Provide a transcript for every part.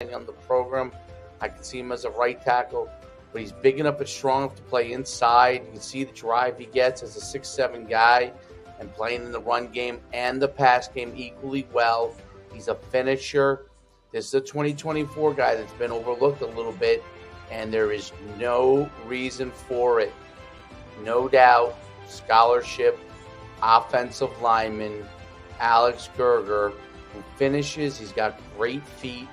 on the program. I can see him as a right tackle, but he's big enough and strong enough to play inside. You can see the drive he gets as a 6'7" guy and playing in the run game and the pass game equally well. He's a finisher. This is a 2024 guy that's been overlooked a little bit, and there is no reason for it. No doubt, scholarship, offensive lineman, Alex Gerger, who finishes. He's got great feet.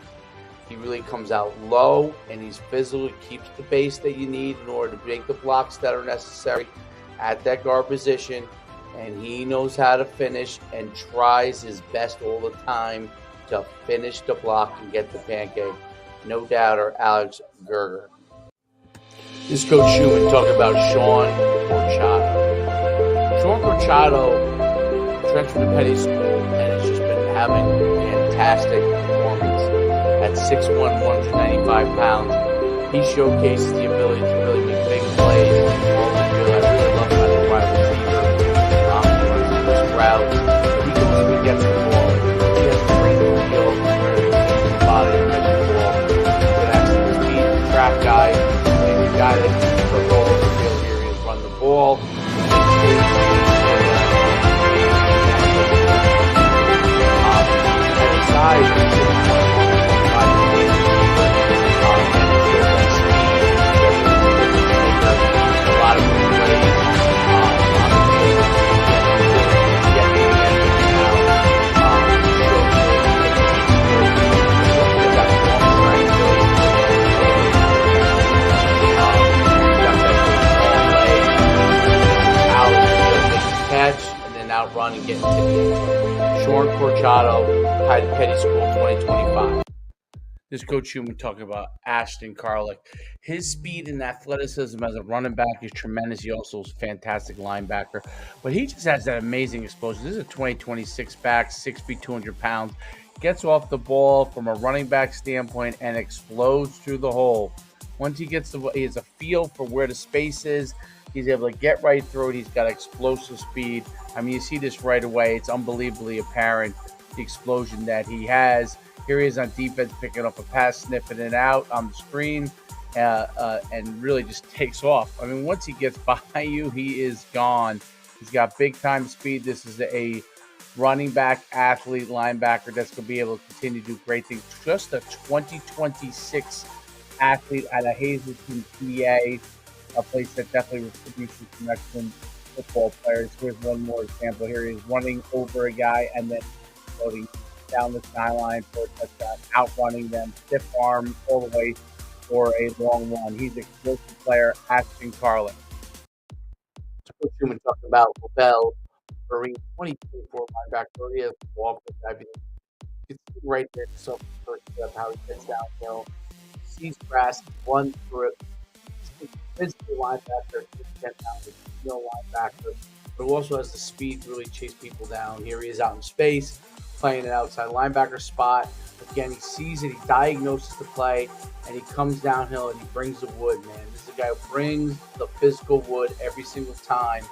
He really comes out low, and he's physical. He keeps the base that you need in order to make the blocks that are necessary at that guard position. And he knows how to finish and tries his best all the time to finish the block and get the pancake. No doubter, Alex Gerger. This is Coach Schuman talking about Sean Corchado. Sean Corchado transferred to Petty School and has just been having fantastic performance. At 6'1", 195 pounds, he showcases the ability to really make big plays. I really love him as a wide receiver. He runs routes. He goes and he gets the ball. He has a great feel where he sees the body and gets the ball. Good excellent speed, track guy. He's a guy that can put all over the field here. He has run the ball. At his size, outrun and get into the Sean Corchado, Petty School 2025. This is Coach Schuman talking about Ashton Carlick. His speed and athleticism as a running back is tremendous. He also is a fantastic linebacker. But he just has that amazing explosion. This is a 2026 back, 6 feet, 200 pounds. Gets off the ball from a running back standpoint and explodes through the hole. Once he gets he has a feel for where the space is. He's able to get right through it. He's got explosive speed. I mean, you see this right away. It's unbelievably apparent, the explosion that he has. Here he is on defense, picking up a pass, sniffing it out on the screen, and really just takes off. I mean, once he gets by you, he is gone. He's got big-time speed. This is a running back, athlete, linebacker that's going to be able to continue to do great things. Just a 2026 athlete out of Hazleton, PA. A place that definitely produces some excellent football players. Here's one more example. Here he's running over a guy and then floating down the sideline for a touchdown, outrunning them, stiff arm all the way for a long run. He's an explosive player, Ashton Carlick. Coach Schuman talking about Lavelle Marine, 2024 linebacker. He has the ball for diabetes. You can see right there, so first step, how he gets downhill, sees grass, runs through it. Physical linebacker, linebacker, but also has the speed to really chase people down. Here he is out in space, playing an outside linebacker spot. Again, he sees it, he diagnoses the play, and he comes downhill and he brings the wood, man. This is a guy who brings the physical wood every single time.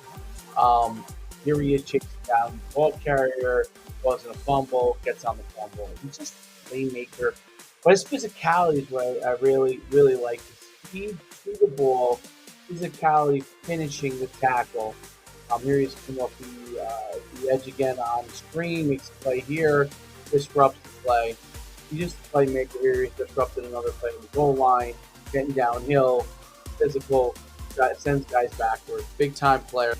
Here he is chasing down the ball carrier, causing a fumble, gets on the fumble. He's just a playmaker. But his physicality is what I really, really like. His speed to the ball, physicality, finishing the tackle. Here he's coming off the edge again on the screen, makes a play here, disrupts the play. He's just a playmaker here. He's disrupted another play in the goal line, getting downhill, physical, sends guys backwards. Big time player.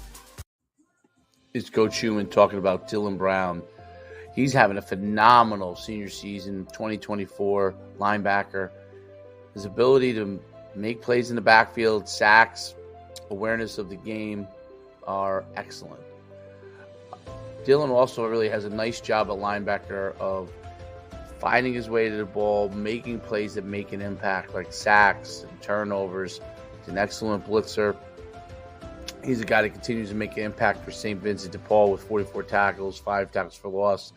It's Coach Schuman talking about Dylan Brown. He's having a phenomenal senior season, 2024 linebacker. His ability to make plays in the backfield, sacks, awareness of the game are excellent. Dylan also really has a nice job at linebacker of finding his way to the ball, making plays that make an impact, like sacks and turnovers. He's an excellent blitzer. He's a guy that continues to make an impact for St. Vincent de Paul with 44 tackles, 5 tackles for loss,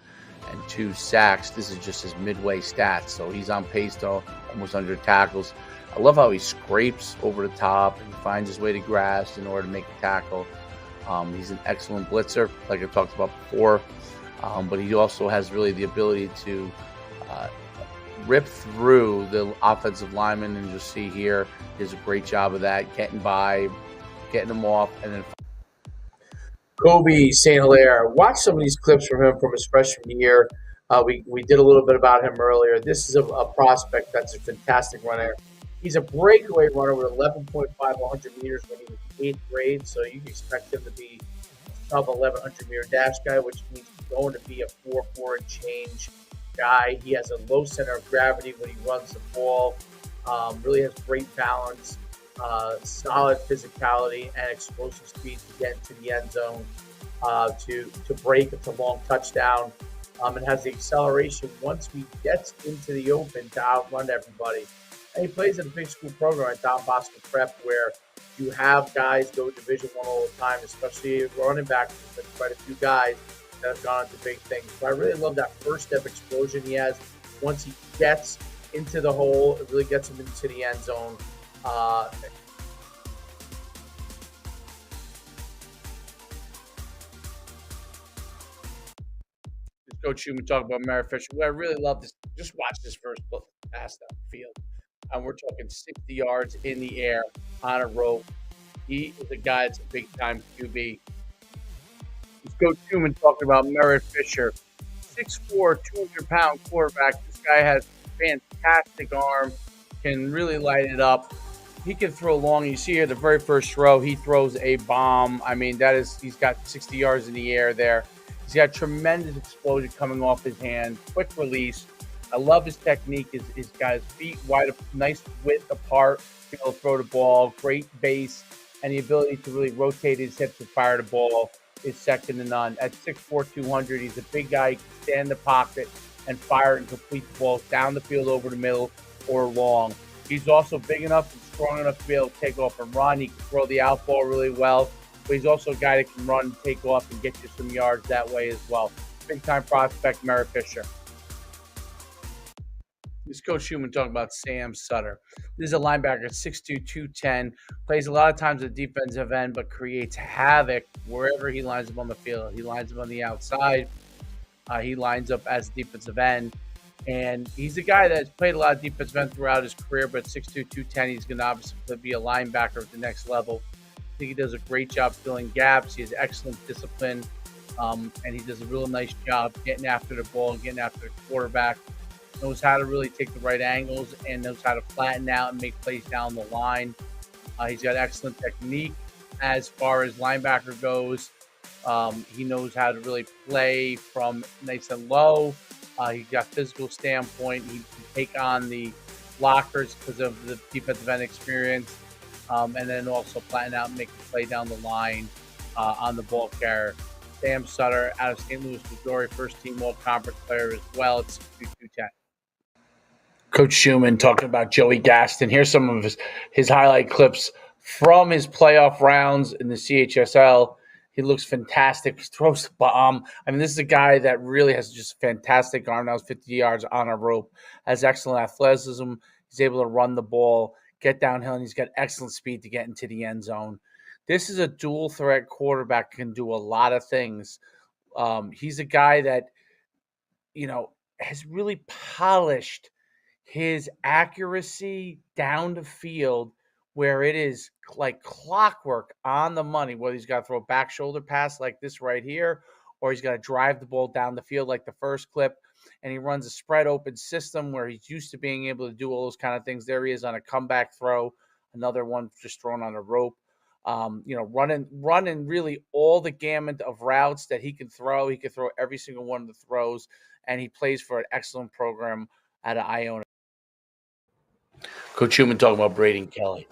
and 2 sacks. This is just his midway stats, so he's on pace to almost 100 tackles. I love how he scrapes over the top and finds his way to grass in order to make a tackle. He's an excellent blitzer, like I talked about before, but he also has really the ability to rip through the offensive lineman, and you'll see here, he does a great job of that, getting by, getting them off, and then Kobe St. Hilaire. Watch some of these clips from him from his freshman year. We did a little bit about him earlier. This is a prospect that's a fantastic runner. He's a breakaway runner with 11.5 100 meters when he was in 8th grade, so you can expect him to be a sub 1100 meter dash guy, which means he's going to be a 4.4 and change guy. He has a low center of gravity when he runs the ball. Really has great balance, solid physicality, and explosive speed to get into the end zone, to break. It's a long touchdown. And has the acceleration once he gets into the open to outrun everybody. And he plays at a big school program at Don Bosco Prep, where you have guys go Division I all the time, especially running back. There's been quite a few guys that have gone into big things. So I really love that first step explosion he has. Once he gets into the hole, it really gets him into the end zone. Coach Schuman talk about Merritt Fisher. What I really love is just watch this first pass down the field. And we're talking 60 yards in the air on a rope. He is a guy that's a big-time QB. Coach Schuman talking about Merritt Fisher. 6'4", 200-pound quarterback. This guy has fantastic arm, can really light it up. He can throw long. You see here the very first throw, he throws a bomb. I mean, he's got 60 yards in the air there. He's got tremendous explosion coming off his hand, quick release. I love his technique. He's got his feet wide, nice width apart, to be able to throw the ball, great base, and the ability to really rotate his hips and fire the ball is second to none. At 6'4", 200, he's a big guy. He can stand in the pocket and fire and complete the ball down the field over the middle or long. He's also big enough and strong enough to be able to take off and run. He can throw the out ball really well. But he's also a guy that can run, take off, and get you some yards that way as well. Big-time prospect, Merritt Fisher. This is Coach Schuman talking about Sam Sutter. This is a linebacker, 6'2", 210. Plays a lot of times at defensive end, but creates havoc wherever he lines up on the field. He lines up on the outside. He lines up as defensive end. And he's a guy that's played a lot of defensive end throughout his career, but 6'2", 210, he's going to obviously be a linebacker at the next level. I think he does a great job filling gaps. He has excellent discipline, and he does a real nice job getting after the ball, getting after the quarterback. Knows how to really take the right angles and knows how to flatten out and make plays down the line. He's got excellent technique as far as linebacker goes. He knows how to really play from nice and low. He's got physical standpoint. He can take on the blockers because of the defensive end experience. And then also flatten out and make a play down the line on the ball carrier. Sam Sutter out of St. Louis, Missouri, first-team All-Conference player as well. It's 210. Coach Schuman talking about Joey Gaston. Here's some of his highlight clips from his playoff rounds in the CHSL. He looks fantastic. Throws the bomb. I mean, this is a guy that really has just fantastic arm. That was 50 yards on a rope. Has excellent athleticism. He's able to run the ball, get downhill, and he's got excellent speed to get into the end zone. This is a dual threat quarterback, can do a lot of things. He's a guy that, has really polished his accuracy down the field, where it is like clockwork on the money, whether he's got to throw a back shoulder pass like this right here, or he's got to drive the ball down the field like the first clip. And he runs a spread open system where he's used to being able to do all those kind of things. There he is on a comeback throw, another one just thrown on a rope. Running really all the gamut of routes that he can throw. He can throw every single one of the throws, and he plays for an excellent program out of Iona. Coach Schuman talking about Braden Kelly.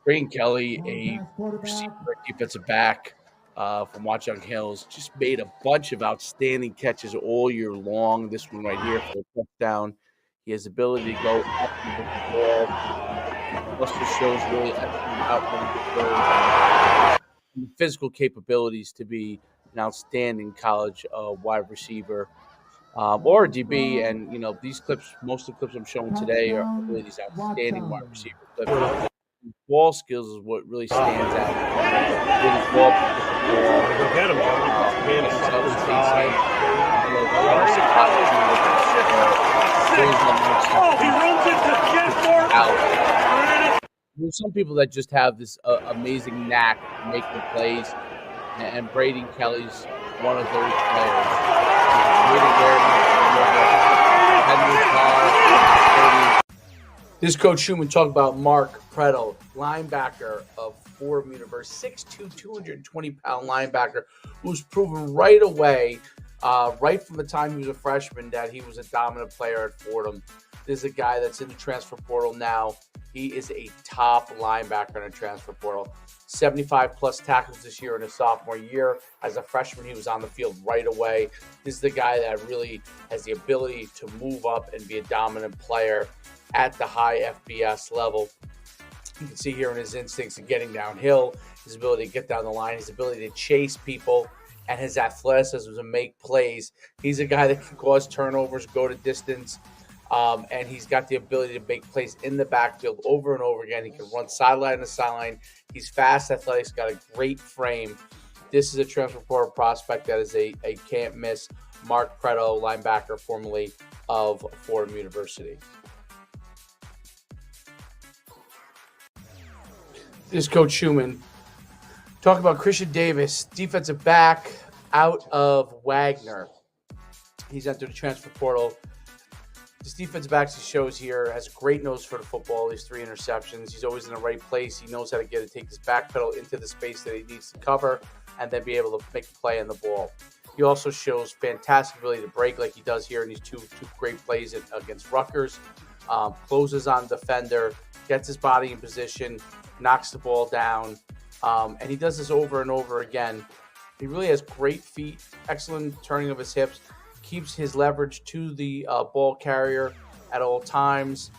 Braden Kelly, a receiver, defensive back from Watchung Hills, just made a bunch of outstanding catches all year long. This one right here for a touchdown. He has the ability to go up and hit the ball. Also shows really excellent outcome and the physical capabilities to be an outstanding college wide receiver. Or a DB, and these clips, most of the clips I'm showing today are really these outstanding wide receiver clips. Ball skills is what really stands out. Really ball he runs into out. There's some people that just have this amazing knack for making plays, and Braden Kelly's one of those players. He's a This Coach Schuman talked about Mark Prettle, linebacker of Fordham University, 6'2", 220-pound linebacker, who's proven right away, right from the time he was a freshman, that he was a dominant player at Fordham. This is a guy that's in the transfer portal now. He is a top linebacker in the transfer portal. 75-plus tackles this year in his sophomore year. As a freshman, he was on the field right away. This is the guy that really has the ability to move up and be a dominant player at the high FBS level. You can see here in his instincts of getting downhill, his ability to get down the line, his ability to chase people, and his athleticism to make plays. He's a guy that can cause turnovers, go to distance, and he's got the ability to make plays in the backfield over and over again. He can run sideline to sideline. He's fast, athletic, he's got a great frame. This is a transfer portal prospect that is a can't-miss. Mark Pretto, linebacker formerly of Fordham University. This is Coach Schuman. Talk about Christian Davis, defensive back out of Wagner. He's entered the transfer portal. This defensive back, he shows here, has a great nose for the football. He's 3 interceptions. He's always in the right place. He knows how to take his back pedal into the space that he needs to cover and then be able to make a play on the ball. He also shows fantastic ability to break like he does here in these two great plays against Rutgers. Closes on defender, gets his body in position, knocks the ball down, and he does this over and over again. He really has great feet, excellent turning of his hips, keeps his leverage to the ball carrier at all times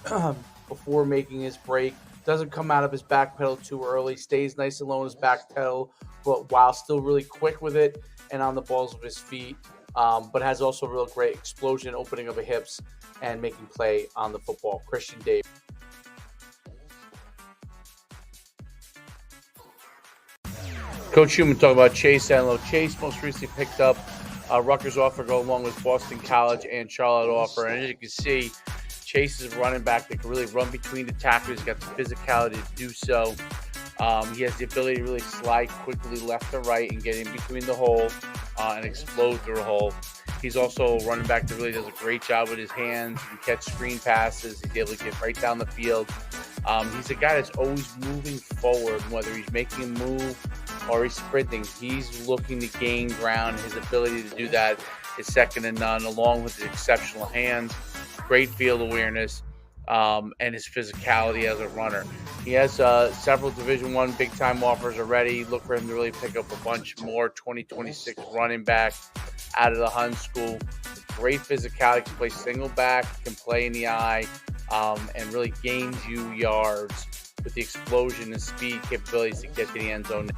before making his break. Doesn't come out of his back pedal too early, stays nice and low in his back pedal, but while still really quick with it and on the balls of his feet, but has also real great explosion, opening of the hips, and making play on the football. Christian Davis. Coach Schuman talking about Chase Anlo. Chase most recently picked up Rutgers offer, go along with Boston College and Charlotte offer. And as you can see, Chase is a running back that can really run between the tackles. He's got the physicality to do so. He has the ability to really slide quickly left to right and get in between the hole and explode through a hole. He's also a running back that really does a great job with his hands. He can catch screen passes. He's able to get right down the field. He's a guy that's always moving forward, whether he's making a move or he's sprinting. He's looking to gain ground. His ability to do that is second to none, along with his exceptional hands, great field awareness, and his physicality as a runner. He has several Division I big-time offers already. Look for him to really pick up a bunch more. 2026 running back out of the Hun School. Great physicality, can play single back, can play in the eye, and really gains you yards with the explosion and speed capabilities to get to the end zone.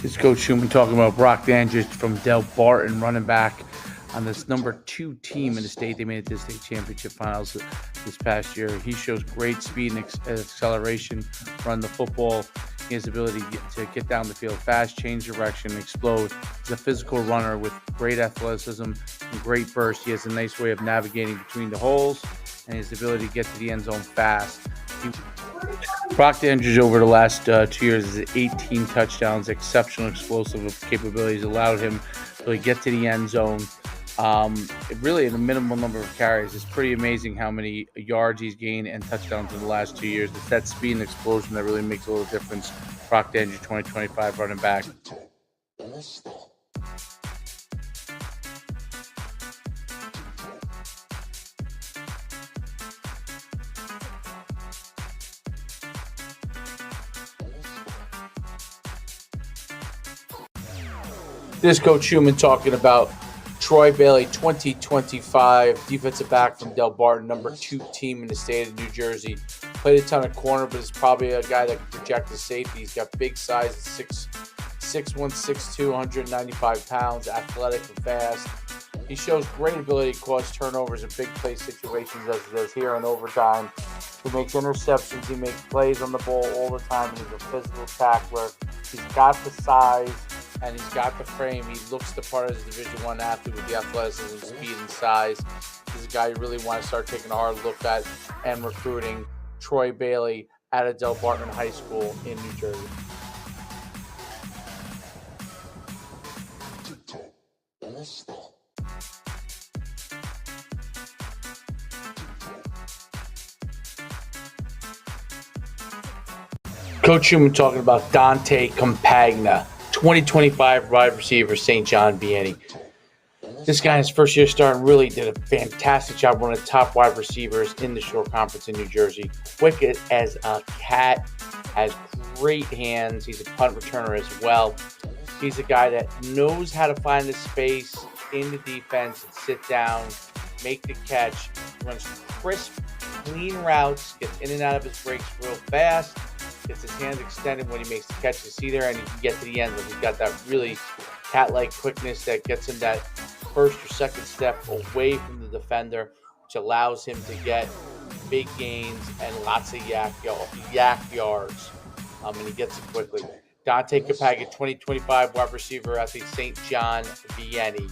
This is Coach Schuman talking about Brock Dandridge from Del Barton, running back on this number 2 team in the state. They made it to the state championship finals this past year. He shows great speed and acceleration, run the football. He has the ability to get down the field fast, change direction, explode. He's a physical runner with great athleticism and great burst. He has a nice way of navigating between the holes and his ability to get to the end zone fast. Brock Dandridge over the last 2 years is 18 touchdowns, exceptional explosive capabilities, allowed him to really get to the end zone. Really in a minimal number of carries. It's pretty amazing how many yards he's gained and touchdowns in the last 2 years. It's that speed and explosion that really makes a little difference. Brock Dandridge, 2025 running back. This Coach Schuman talking about Troy Bailey, 2025 defensive back from Del Barton, number 2 team in the state of New Jersey. Played a ton of corner, but is probably a guy that can project his safety. He's got big size, 6'1", 6'2", 195 pounds, athletic and fast. He shows great ability to cause turnovers in big play situations, as he does here in overtime. He makes interceptions. He makes plays on the ball all the time. He's a physical tackler. He's got the size and he's got the frame. He looks the part as a Division I athlete with the athleticism, speed, and size. He's a guy you really want to start taking a hard look at and recruiting. Troy Bailey out of Del Barton High School in New Jersey. Coach Schuman talking about Dante Campagna, 2025 wide receiver, St. John Vianney. This guy in his first year starting really did a fantastic job, one of the top wide receivers in the Shore Conference in New Jersey. Quick as a cat, has great hands. He's a punt returner as well. He's a guy that knows how to find the space in the defense and sit down, make the catch, runs crisp, clean routes, gets in and out of his breaks real fast, gets his hands extended when he makes the catch. You see there, and he can get to the end. He's got that really cat-like quickness that gets him that first or second step away from the defender, which allows him to get big gains and lots of yak yards, and he gets it quickly. Dante Campagna, 2025 wide receiver at the St. John Vianney.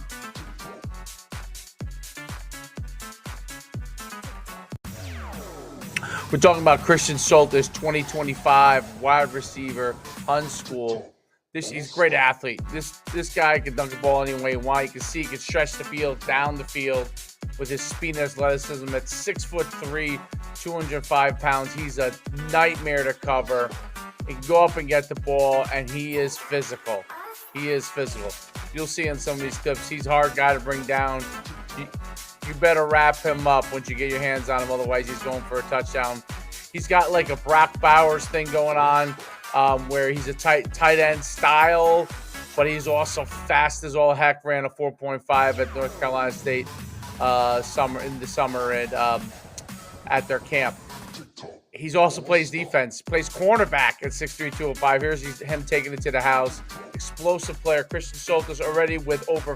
We're talking about Christian Soltis, 2025 wide receiver, Hun School. He's a great athlete. This guy can dunk the ball any way he wants. You can see he can stretch the field, down the field with his speed and athleticism. At 6'3", 205 pounds, he's a nightmare to cover. He can go up and get the ball, and he is physical. You'll see in some of these clips, he's a hard guy to bring down. You better wrap him up once you get your hands on him, otherwise he's going for a touchdown. He's got like a Brock Bowers thing going on, where he's a tight end style, but he's also fast as all heck. Ran a 4.5 at North Carolina State in the summer at their camp. He's also plays defense, plays cornerback at 6'3", 205. Here's him taking it to the house. Explosive player. Christian Soltis already with over